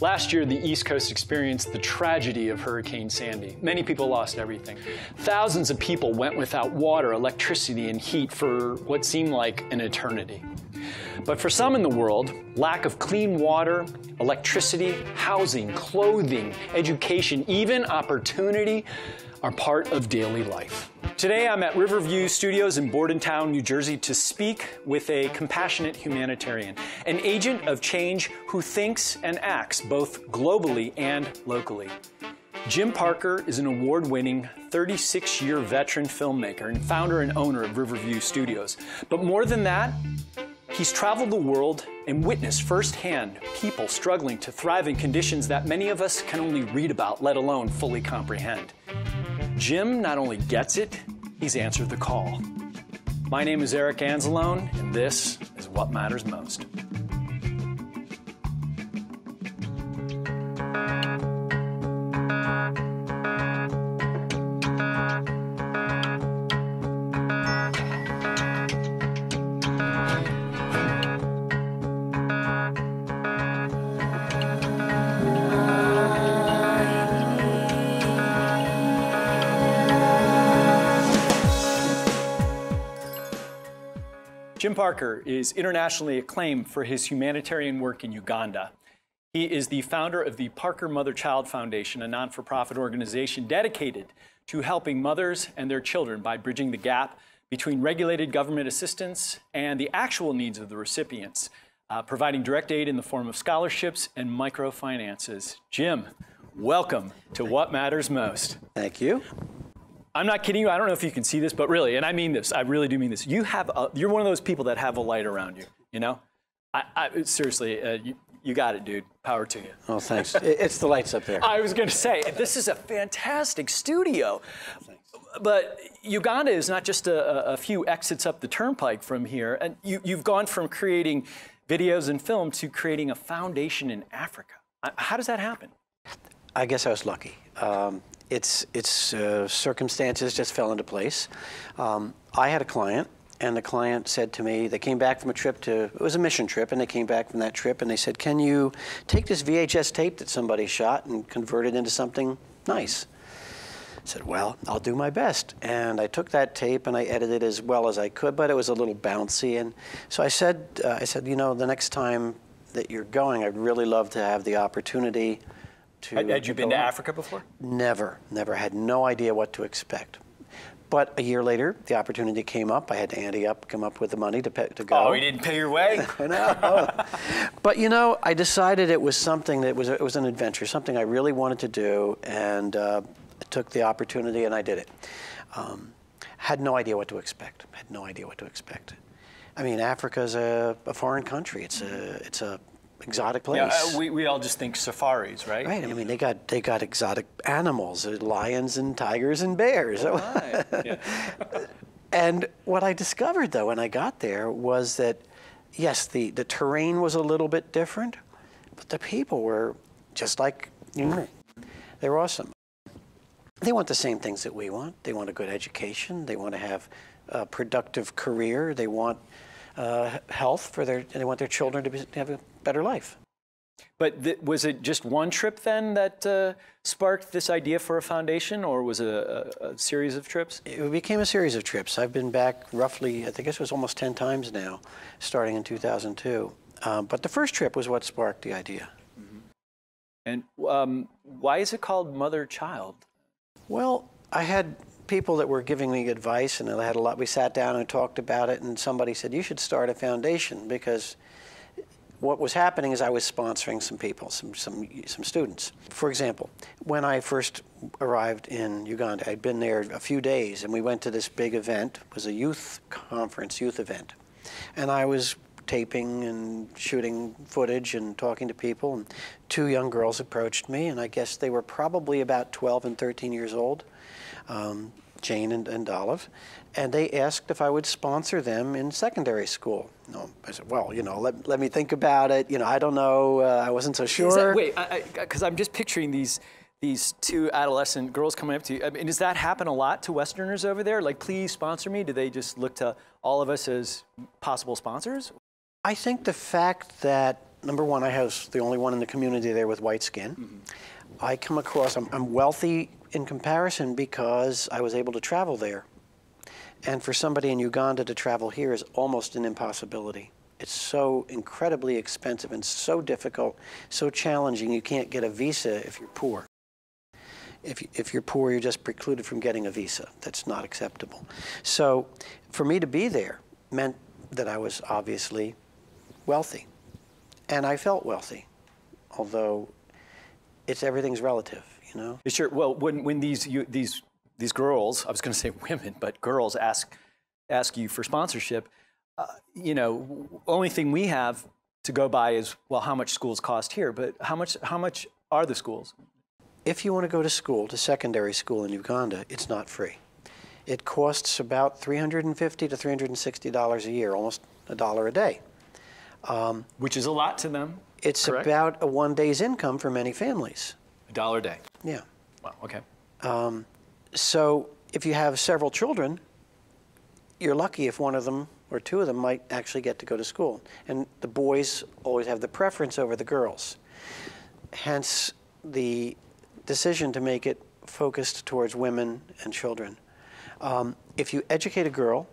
Last year, the East Coast experienced the tragedy of Hurricane Sandy. Many people lost everything. Thousands of people went without water, electricity, and heat for what seemed like an eternity. But for some in the world, lack of clean water, electricity, housing, clothing, education, even opportunity are part of daily life. Today, I'm at Riverview Studios in Bordentown, New Jersey, to speak with a compassionate humanitarian, an agent of change who thinks and acts both globally and locally. Jim Parker is an award-winning 36-year veteran filmmaker and founder and owner of Riverview Studios. But more than that, he's traveled the world and witnessed firsthand people struggling to thrive in conditions that many of us can only read about, let alone fully comprehend. Jim not only gets it, he's answered the call. My name is Anzalone, and this is What Matters Most. Jim Parker is internationally acclaimed for his humanitarian work in Uganda. He is the founder of the Parker Mother-Child Foundation, a non-for-profit organization dedicated to helping mothers and their children by bridging the gap between regulated government assistance and the actual needs of the recipients, providing direct aid in the form of scholarships and microfinances. Jim, welcome to What Matters Most. Thank you. I'm not kidding you. I don't know if you can see this, but really, and I mean this, I really do mean this. You're one of those people that have a light around you, you know? Seriously, you got it, dude. Power to you. Oh, thanks. It's the lights up there. I was going to say, this is a fantastic studio. Thanks. But Uganda is not just a few exits up the turnpike from here. And you've gone from creating videos and film to creating a foundation in Africa. How does that happen? I guess I was lucky. It's circumstances just fell into place. I had a client, and the client said to me, they came back from a trip it was a mission trip, and they came back from that trip, and they said, can you take this VHS tape that somebody shot and convert it into something nice? I said, well, I'll do my best. And I took that tape, and I edited it as well as I could, but it was a little bouncy. And so I said, you know, the next time that you're going, I'd really love to have the opportunity Had you been to Africa before? Never. Had no idea what to expect. But a year later, the opportunity came up. I had to come up with the money to go. Oh, he didn't pay your way? No. But you know, I decided it was something that it was an adventure, something I really wanted to do, and I took the opportunity and I did it. Had no idea what to expect. I mean, Africa's a foreign country. It's a exotic place. Yeah, we all just think safaris, right? Right. I mean, they got exotic animals, lions and tigers and bears. Oh, right. Yeah. And what I discovered, though, when I got there was that, yes, the terrain was a little bit different, but the people were just like, you know, they were awesome. They want the same things that we want. They want a good education. They want to have a productive career. They want health and they want their children to have a better life. But was it just one trip then that sparked this idea for a foundation, or was it a series of trips? It became a series of trips. I've been back roughly, I think it was almost 10 times now, starting in 2002. But the first trip was what sparked the idea. Mm-hmm. And why is it called Mother-Child? Well, I had people that were giving me advice, and I had a lot. We sat down and talked about it, and somebody said, you should start a foundation, because what was happening is I was sponsoring some people, some students. For example, when I first arrived in Uganda, I'd been there a few days, and we went to this big event. It was a youth conference, youth event. And I was taping and shooting footage and talking to people, and two young girls approached me, and I guess they were probably about 12 and 13 years old. Jane and Olive, and they asked if I would sponsor them in secondary school. No, I said, well, you know, let me think about it. You know, I don't know. I wasn't so sure. Wait, because I'm just picturing these two adolescent girls coming up to you. I mean, does that happen a lot to Westerners over there? Like, please sponsor me? Do they just look to all of us as possible sponsors? I think the fact that number one, I was the only one in the community there with white skin. I come across, I'm wealthy in comparison because I was able to travel there. And for somebody in Uganda to travel here is almost an impossibility. It's so incredibly expensive and so difficult, so challenging. You can't get a visa if you're poor. If you're poor, you're just precluded from getting a visa. That's not acceptable. So for me to be there meant that I was obviously wealthy. And I felt wealthy, although everything's relative, you know? Sure. Well, when these girls, I was going to say women, but girls ask you for sponsorship, you know, only thing we have to go by is, well, how much schools cost here, but how much are the schools? If you want to go to school, to secondary school in Uganda, it's not free. It costs about $350 to $360 a year, almost $1 a day. Which is a lot to them. It's correct? About a 1 day's income for many families. $1 a day. Yeah. Wow. Okay. So if you have several children, you're lucky if one of them or two of them might actually get to go to school. And the boys always have the preference over the girls. Hence the decision to make it focused towards women and children. If you educate a girl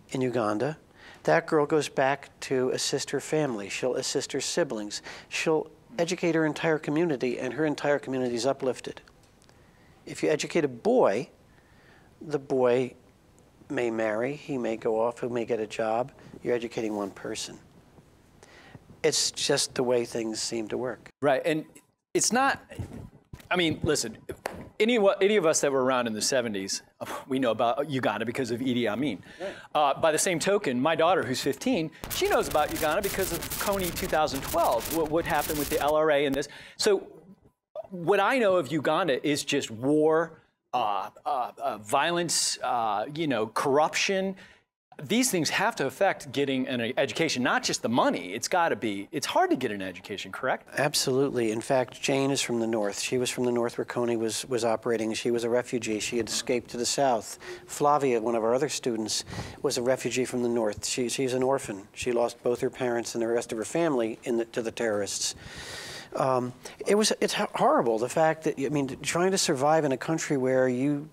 in Uganda, that girl goes back to assist her family. She'll assist her siblings. She'll educate her entire community, and her entire community is uplifted. If you educate a boy, the boy may marry, he may go off, he may get a job. You're educating one person. It's just the way things seem to work. Right, and it's not, I mean, listen, any of us that were around in the 70s, we know about Uganda because of Idi Amin. Right. By the same token, my daughter, who's 15, she knows about Uganda because of Kony 2012, what happened with the LRA and this. So what I know of Uganda is just war, violence, you know, corruption. These things have to affect getting an education, not just the money. It's got to be, it's hard to get an education, correct? Absolutely. In fact, Jane is from the north. She was from the north where Kony was operating. She was a refugee. She had escaped to the south. Flavia, one of our other students, was a refugee from the north. She's an orphan. She lost both her parents and the rest of her family to the terrorists. It's horrible, the fact that, I mean, trying to survive in a country where you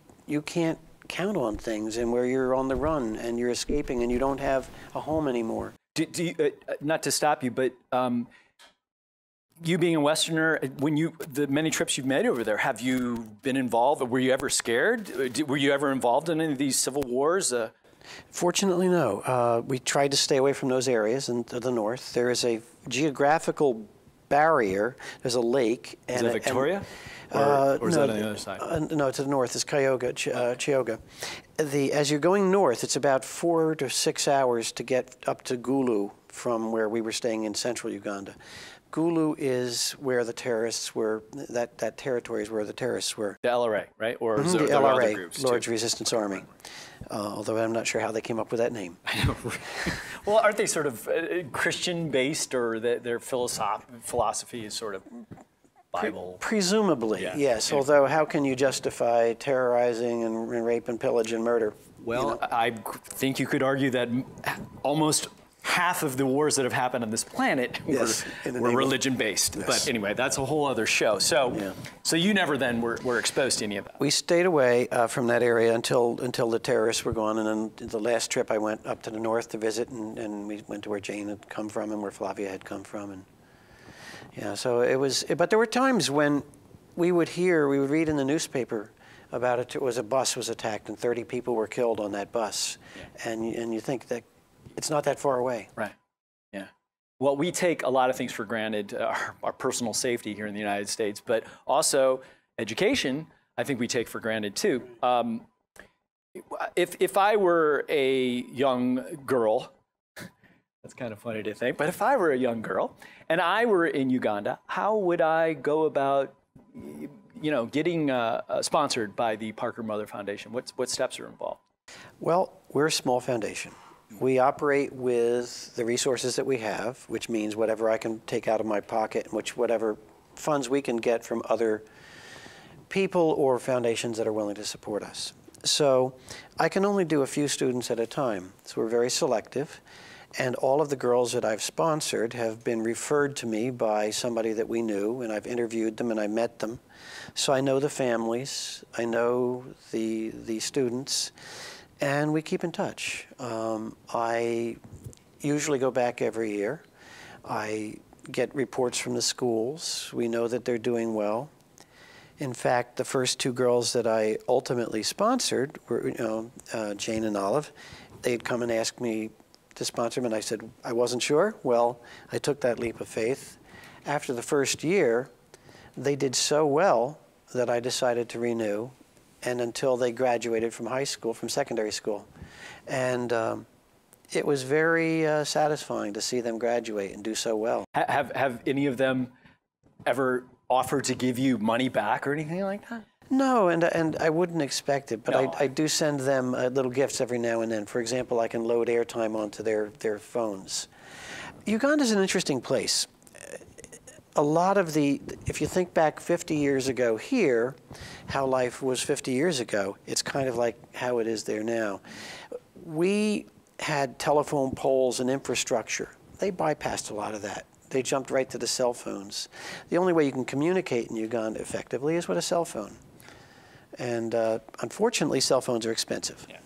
can't count on things and where you're on the run and you're escaping and you don't have a home anymore. Do you, not to stop you, but you being a Westerner, the many trips you've made over there, have you been involved? Were you ever scared? Were you ever involved in any of these civil wars? Fortunately, no. We tried to stay away from those areas in the north. There is a geographical barrier. There's a lake. Is that Victoria? Or is that on the other side? No, to the north is Chiyoga. As you're going north, it's about 4 to 6 hours to get up to Gulu from where we were staying in central Uganda. Gulu is where the terrorists were, that territory is where the terrorists were. The LRA, right? Or the there LRA, other groups Lord's too? Resistance Army. Although I'm not sure how they came up with that name. I know. Well, aren't they sort of Christian-based, or their philosophy is sort of Bible? Presumably, yeah. yes. Yeah. Although, how can you justify terrorizing and rape and pillage and murder? Well, you know? I think you could argue that almost half of the wars that have happened on this planet were religion-based. Yes. But anyway, that's a whole other show. So, so you never then were exposed to any of that? We stayed away from that area until the terrorists were gone. And then the last trip, I went up to the north to visit, and we went to where Jane had come from and where Flavia had come from. And yeah, so it was, but there were times when we would read in the newspaper about it. It was a bus was attacked and 30 people were killed on that bus. Yeah. And you think that it's not that far away. Right, yeah. Well, we take a lot of things for granted, our personal safety here in the United States, but also education, I think we take for granted too. If I were a young girl, that's kind of funny to think, but if I were a young girl and I were in Uganda, how would I go about, getting sponsored by the Parker Mother Foundation? What steps are involved? Well, we're a small foundation. We operate with the resources that we have, which means whatever I can take out of my pocket, whatever funds we can get from other people or foundations that are willing to support us. So I can only do a few students at a time. So we're very selective. And all of the girls that I've sponsored have been referred to me by somebody that we knew, and I've interviewed them and I met them. So I know the families, I know the students, and we keep in touch. I usually go back every year. I get reports from the schools. We know that they're doing well. In fact, the first two girls that I ultimately sponsored were, Jane and Olive. They'd come and ask me to sponsor them, and I said I wasn't sure. Well, I took that leap of faith. After the first year, they did so well that I decided to renew, and until they graduated from high school, from secondary school. And it was very satisfying to see them graduate and do so well. Have any of them ever offered to give you money back or anything like that? No, and I wouldn't expect it, but No. I do send them little gifts every now and then. For example, I can load airtime onto their phones. Uganda's an interesting place. A lot of if you think back 50 years ago here, how life was 50 years ago, it's kind of like how it is there now. We had telephone poles and infrastructure. They bypassed a lot of that. They jumped right to the cell phones. The only way you can communicate in Uganda effectively is with a cell phone. And unfortunately, cell phones are expensive. Yeah.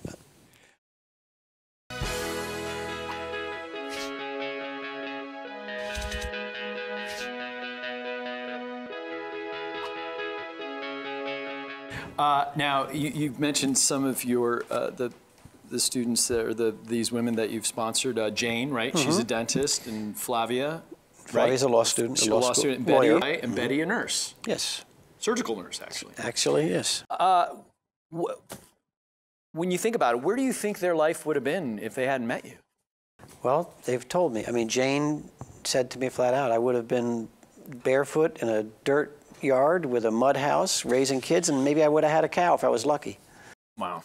Now, you've mentioned some of your the students that are these women that you've sponsored. Jane, right? Mm-hmm. She's a dentist, and Flavia. Flavia's right? a law student. She's a law student. And Betty, right? And Betty, a nurse. Yes. Surgical nurse, actually. Actually, yes. When you think about it, where do you think their life would have been if they hadn't met you? Well, they've told me. I mean, Jane said to me flat out, I would have been barefoot in a dirt yard with a mud house, raising kids, and maybe I would have had a cow if I was lucky. Wow.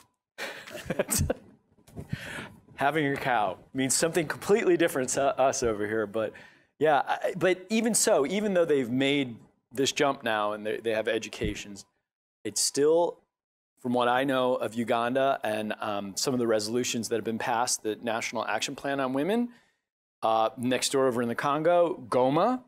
Having a cow means something completely different to us over here, but yeah, but even so, even though they've made this jump now and they have educations, it's still, from what I know of Uganda and some of the resolutions that have been passed, the National Action Plan on Women, next door over in the Congo, Goma,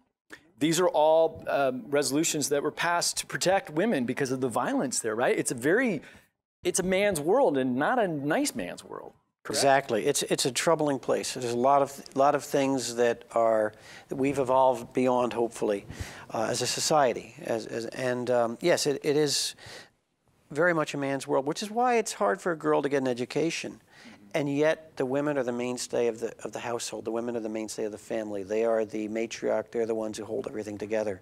these are all resolutions that were passed to protect women because of the violence there, right? It's a man's world and not a nice man's world. Correct? Exactly. It's a troubling place. There's a lot of things that we've evolved beyond, hopefully, as a society. Yes, it is very much a man's world, which is why it's hard for a girl to get an education. And yet the women are the mainstay of the household. The women are the mainstay of the family. They are the matriarch. They're the ones who hold everything together.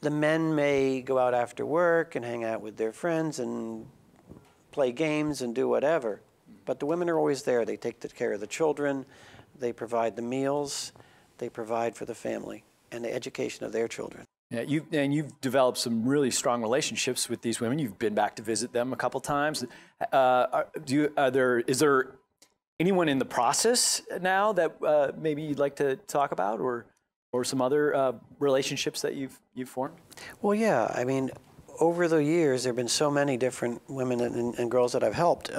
The men may go out after work and hang out with their friends and play games and do whatever. But the women are always there. They take care of the children. They provide the meals. They provide for the family and the education of their children. Yeah, you've developed some really strong relationships with these women. You've been back to visit them a couple times. Is there anyone in the process now that maybe you'd like to talk about, or some other relationships that you've formed? Well, yeah. I mean, over the years, there have been so many different women and girls that I've helped.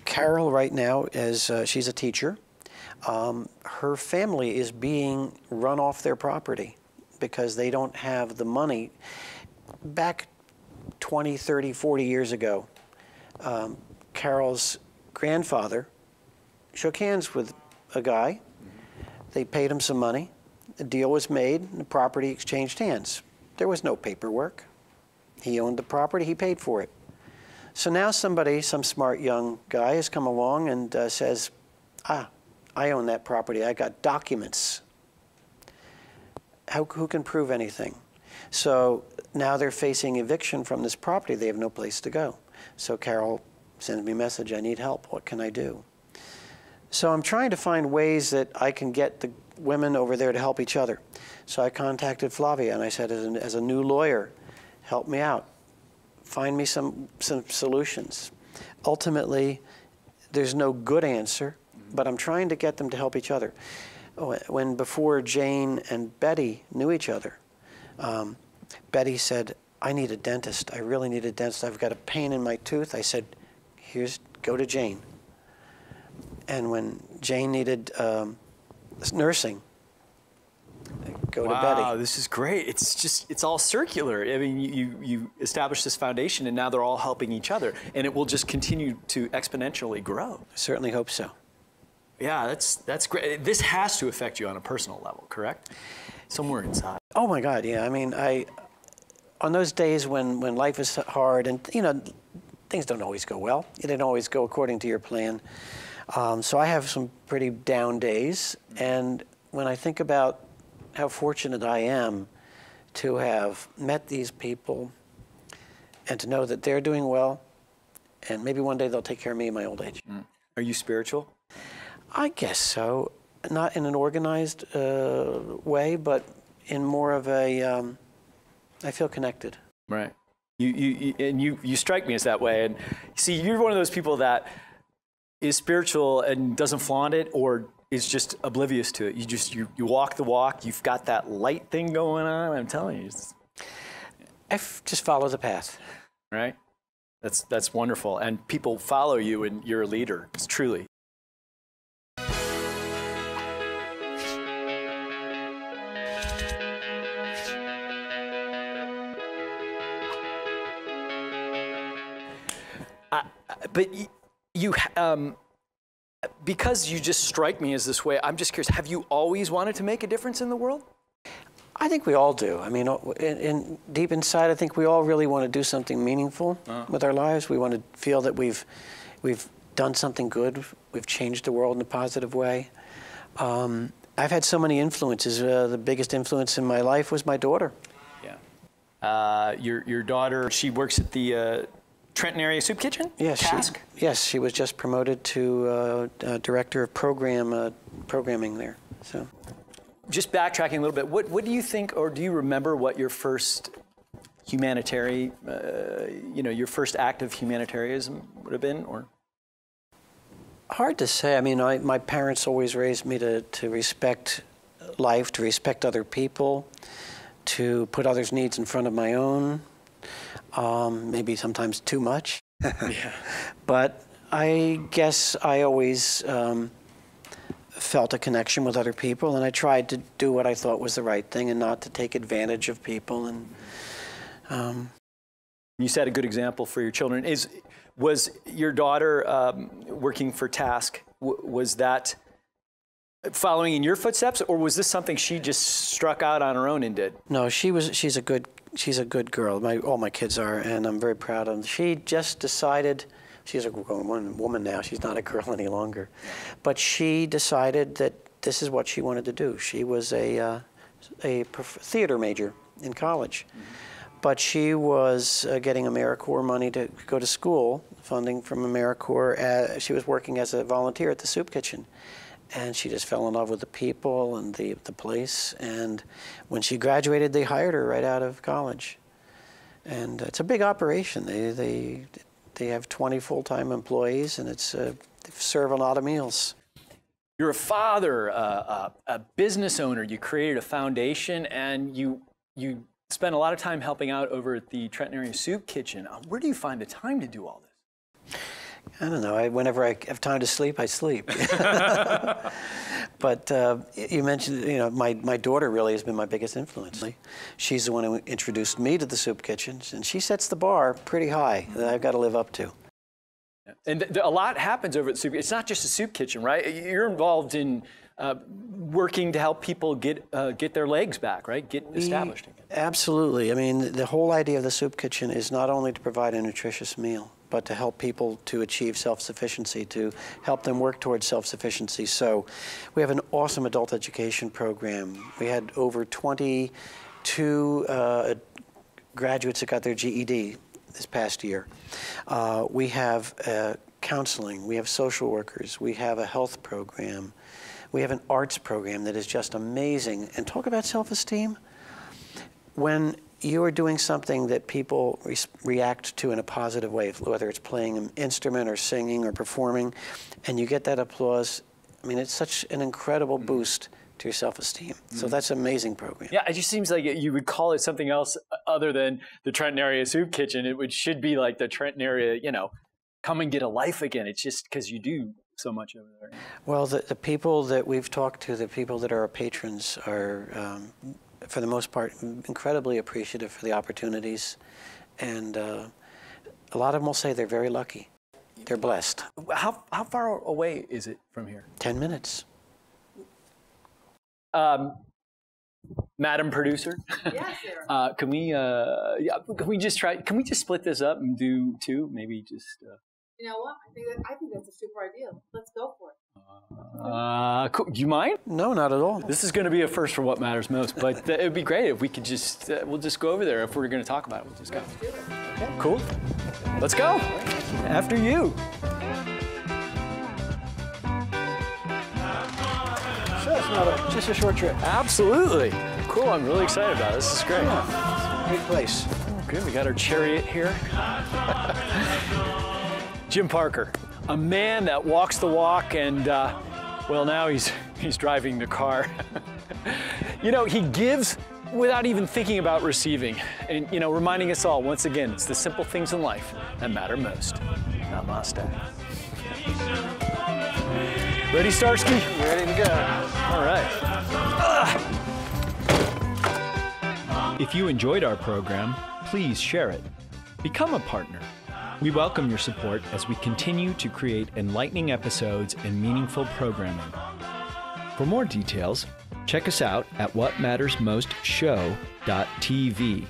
Carol, right now, she's a teacher. Her family is being run off their property because they don't have the money. Back 20, 30, 40 years ago, Carol's grandfather shook hands with a guy. They paid him some money. A deal was made, and the property exchanged hands. There was no paperwork. He owned the property, he paid for it. So now some smart young guy has come along and says, I own that property, I got documents. Who can prove anything? So now they're facing eviction from this property. They have no place to go. So Carol sends me a message, I need help, what can I do? So I'm trying to find ways that I can get the women over there to help each other. So I contacted Flavia and I said, as a new lawyer, help me out. Find me some solutions. Ultimately, there's no good answer, but I'm trying to get them to help each other. Before Jane and Betty knew each other, Betty said, I need a dentist. I really need a dentist. I've got a pain in my tooth. I said, go to Jane. And when Jane needed nursing. Go to Betty. Wow, this is great. It's all circular. I mean, you establish this foundation, and now they're all helping each other, and it will just continue to exponentially grow. I certainly hope so. Yeah, that's great. This has to affect you on a personal level, correct? Somewhere inside. Oh my God, yeah. I mean, on those days when life is hard and, you know, things don't always go well. They don't always go according to your plan. So I have some pretty down days. And when I think about how fortunate I am to have met these people and to know that they're doing well, and maybe one day they'll take care of me in my old age. Are you spiritual? I guess so. Not in an organized way, but in more of a, I feel connected. Right. You strike me as that way. And see, you're one of those people that is spiritual and doesn't flaunt it or is just oblivious to it. You walk the walk. You've got that light thing going on. I'm telling you. I just follow the path. Right. That's wonderful. And people follow you and you're a leader. It's truly. But you, because you just strike me as this way, I'm just curious, have you always wanted to make a difference in the world? I think we all do. I mean, deep inside, I think we all really want to do something meaningful with our lives. We want to feel that we've done something good. We've changed the world in a positive way. I've had so many influences. The biggest influence in my life was my daughter. Yeah. Your daughter, she works at the Trenton area soup kitchen? Yes. Task? Yes, she was just promoted to director of programming there. So, just backtracking a little bit, what do you think, or do you remember what your first humanitarian, your first act of humanitarianism would have been, or? Hard to say. I mean, my parents always raised me to respect life, to respect other people, to put others' needs in front of my own. Maybe sometimes too much. Yeah. But I guess I always felt a connection with other people, and I tried to do what I thought was the right thing and not to take advantage of people. And you set a good example for your children. Was your daughter working for Task? Was that following in your footsteps, or was this something she just struck out on her own and did? No, she's a good girl. All my kids are, and I'm very proud of them. She just decided, she's a grown woman now, she's not a girl any longer, but she decided that this is what she wanted to do. She was a theater major in college, but she was getting AmeriCorps money to go to school, funding from AmeriCorps. She was working as a volunteer at the soup kitchen. And she just fell in love with the people and the place. And when she graduated, they hired her right out of college. And it's a big operation. They have 20 full-time employees, and they serve a lot of meals. You're a father, a business owner. You created a foundation, and you spend a lot of time helping out over at the Trenton area soup kitchen. Where do you find the time to do all this? I don't know. Whenever I have time to sleep, I sleep. But you mentioned, my daughter really has been my biggest influence. She's the one who introduced me to the soup kitchens, and she sets the bar pretty high that I've got to live up to. And a lot happens over at the soup. It's not just a soup kitchen, right? You're involved in working to help people get their legs back, right? Get established again. Absolutely. I mean, the whole idea of the soup kitchen is not only to provide a nutritious meal, but to help people to achieve self-sufficiency, to help them work towards self-sufficiency. So we have an awesome adult education program. We had over 22 graduates that got their GED this past year. We have counseling. We have social workers. We have a health program. We have an arts program that is just amazing. And talk about self-esteem. When you are doing something that people react to in a positive way, whether it's playing an instrument or singing or performing, and you get that applause, I mean, it's such an incredible boost to your self-esteem. So that's an amazing program. Yeah, it just seems like you would call it something else other than the Trenton area soup kitchen. Should be like the Trenton area, come and get a life again. It's just because you do so much over there? Well, the people that we've talked to, the people that are our patrons are, for the most part, incredibly appreciative for the opportunities. And a lot of them will say they're very lucky. They're blessed. How far away is it from here? 10 minutes. Madam Producer? Yes, sir. Can we just split this up and do 2? Maybe just... You know what? I think that's a super idea. Let's go for it. Cool. Do you mind? No, not at all. This is going to be a first for What Matters Most, but it would be great if we could just, we'll just go over there. If we're going to talk about it, we'll just go. Let's do it. Okay, cool. Let's go. After you. So it's not just a short trip. Absolutely. Cool. I'm really excited about it. This is great. Great place. Oh, good. We got our chariot here. Jim Parker, a man that walks the walk, and well, now he's driving the car. You know, he gives without even thinking about receiving, and you know, reminding us all once again, it's the simple things in life that matter most. Namaste. Ready, Starsky? Ready to go. All right. If you enjoyed our program, please share it. Become a partner. We welcome your support as we continue to create enlightening episodes and meaningful programming. For more details, check us out at whatmattersmostshow.tv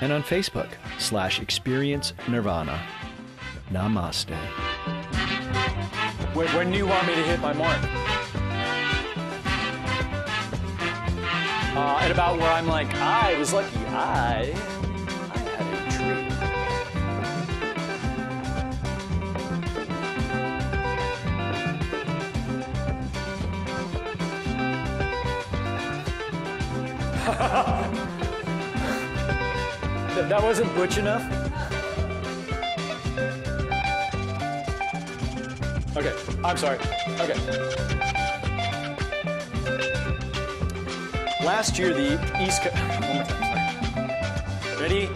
and on Facebook/Experience Nirvana. Namaste. When do you want me to hit my mark? At about where I'm like, I was lucky. I had a dream. That wasn't butch enough? Okay, I'm sorry. Okay. Last year, the East Coast... One more time, sorry. Ready?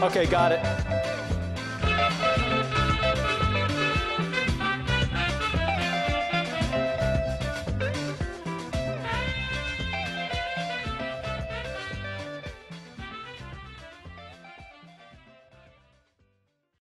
Okay, got it.